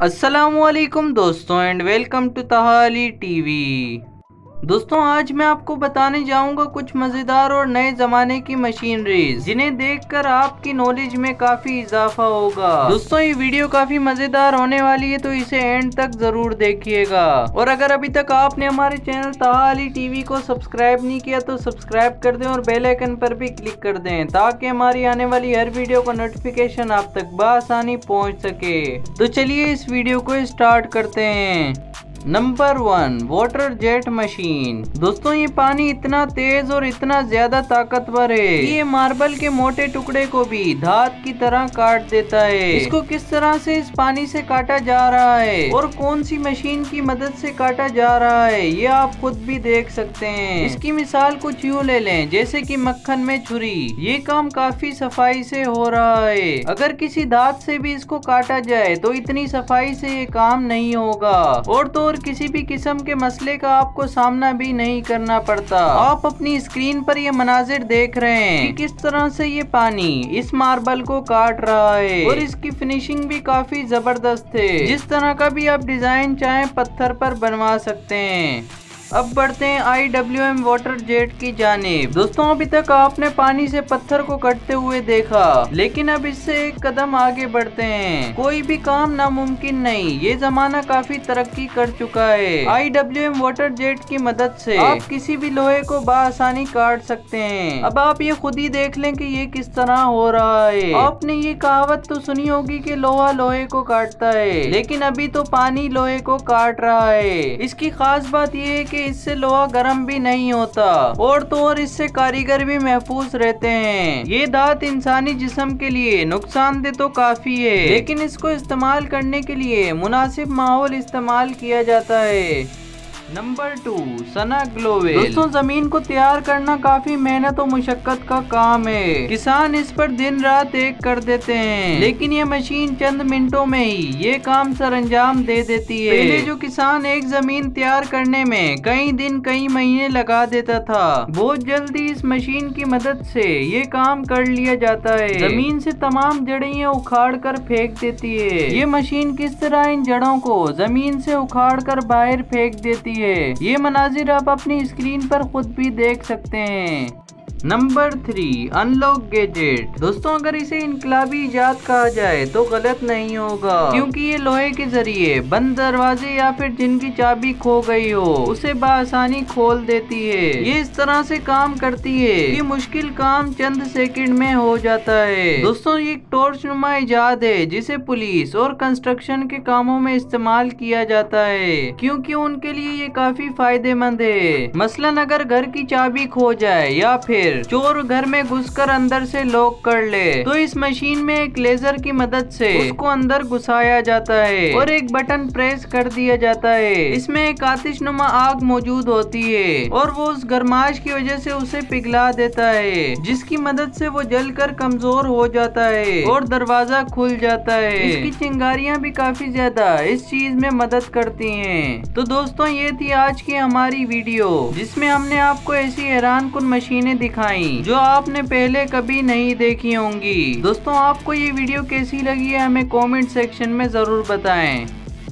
अस्सलामुअलैकुम दोस्तों and welcome to तहाली TV. दोस्तों आज मैं आपको बताने जाऊंगा कुछ मज़ेदार और नए ज़माने की मशीनरीज जिन्हें देखकर आपकी नॉलेज में काफ़ी इजाफा होगा। दोस्तों ये वीडियो काफ़ी मज़ेदार होने वाली है, तो इसे एंड तक ज़रूर देखिएगा। और अगर अभी तक आपने हमारे चैनल तहाली टीवी को सब्सक्राइब नहीं किया तो सब्सक्राइब कर दें और बेल आइकन पर भी क्लिक कर दें ताकि हमारी आने वाली हर वीडियो का नोटिफिकेशन आप तक बआसानी पहुँच सके। तो चलिए इस वीडियो को स्टार्ट करते हैं। Number 1 water jet machine. दोस्तों ये पानी इतना तेज और इतना ज्यादा ताकतवर है कि ये मार्बल के मोटे टुकड़े को भी धात की तरह काट देता है। इसको किस तरह से इस पानी से काटा जा रहा है और कौन सी मशीन की मदद से काटा जा रहा है ये आप खुद भी देख सकते हैं। इसकी मिसाल कुछ यूँ ले लें जैसे कि मक्खन में छुरी। ये काम काफी सफाई से हो रहा है। अगर किसी धात से भी इसको काटा जाए तो इतनी सफाई से ये काम नहीं होगा और तो किसी भी किस्म के मसले का आपको सामना भी नहीं करना पड़ता। आप अपनी स्क्रीन पर ये मनाजिर देख रहे हैं कि किस तरह से ये पानी इस मार्बल को काट रहा है और इसकी फिनिशिंग भी काफी जबरदस्त है। जिस तरह का भी आप डिजाइन चाहें पत्थर पर बनवा सकते हैं। अब बढ़ते हैं IWM वाटर जेट की जानिब। दोस्तों अभी तक आपने पानी से पत्थर को कटते हुए देखा, लेकिन अब इससे एक कदम आगे बढ़ते हैं। कोई भी काम नामुमकिन नहीं, ये जमाना काफी तरक्की कर चुका है। IWM वाटर जेट की मदद से आप किसी भी लोहे को बआसानी काट सकते हैं। अब आप ये खुद ही देख लें कि ये किस तरह हो रहा है। आपने ये कहावत तो सुनी होगी कि लोहा लोहे को काटता है, लेकिन अभी तो पानी लोहे को काट रहा है। इसकी खास बात यह है कि इससे लोहा गर्म भी नहीं होता और तो और इससे कारीगर भी महफूज रहते हैं। ये धात इंसानी जिस्म के लिए नुकसानदेह तो काफी है, लेकिन इसको इस्तेमाल करने के लिए मुनासिब माहौल इस्तेमाल किया जाता है। नंबर 2 सना ग्लोवेल। दोस्तों जमीन को तैयार करना काफी मेहनत और मुशक्कत का काम है। किसान इस पर दिन रात एक कर देते हैं, लेकिन ये मशीन चंद मिनटों में ही ये काम सरअंजाम दे देती है। पहले जो किसान एक जमीन तैयार करने में कई दिन कई महीने लगा देता था, बहुत जल्दी इस मशीन की मदद से ये काम कर लिया जाता है। जमीन से तमाम जड़ें उखाड़ कर फेंक देती है। ये मशीन किस तरह इन जड़ों को जमीन से उखाड़ कर बाहर फेंक देती है ये मनाजिर आप अपनी स्क्रीन पर खुद भी देख सकते हैं। Number 3 unlock gadget. दोस्तों अगर इसे इनकलाबी इजाद कहा जाए तो गलत नहीं होगा, क्योंकि ये लोहे के जरिए बंद दरवाजे या फिर जिनकी चाबी खो गई हो उसे बआसानी खोल देती है। ये इस तरह से काम करती है कि मुश्किल काम चंद सेकंड में हो जाता है। दोस्तों ये एक टॉर्च नुमा इजाद है जिसे पुलिस और कंस्ट्रक्शन के कामों में इस्तेमाल किया जाता है, क्योंकि उनके लिए ये काफी फायदेमंद है। मसलन अगर घर की चाबी खो जाए या फिर चोर घर में घुसकर अंदर से लॉक कर ले तो इस मशीन में एक लेजर की मदद से उसको अंदर घुसाया जाता है और एक बटन प्रेस कर दिया जाता है। इसमें एक आतिशनुमा आग मौजूद होती है और वो उस गर्माश की वजह से उसे पिघला देता है, जिसकी मदद से वो जलकर कमजोर हो जाता है और दरवाजा खुल जाता है। इसकी चिंगारियां भी काफी ज्यादा इस चीज में मदद करती हैं। तो दोस्तों ये थी आज की हमारी वीडियो, जिसमें हमने आपको ऐसी हैरान कुन मशीनें दिखाई जो आपने पहले कभी नहीं देखी होंगी। दोस्तों आपको ये वीडियो कैसी लगी है हमें कमेंट सेक्शन में जरूर बताएं।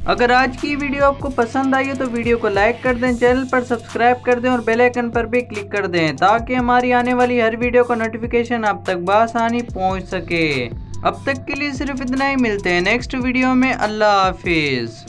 अगर आज की वीडियो आपको पसंद आई हो तो वीडियो को लाइक कर दें, चैनल पर सब्सक्राइब कर दें और बेल आइकन पर भी क्लिक कर दें ताकि हमारी आने वाली हर वीडियो का नोटिफिकेशन आप तक बआसानी पहुंच सके। अब तक के लिए सिर्फ इतना ही, मिलते हैं नेक्स्ट वीडियो में। अल्लाह हाफिज।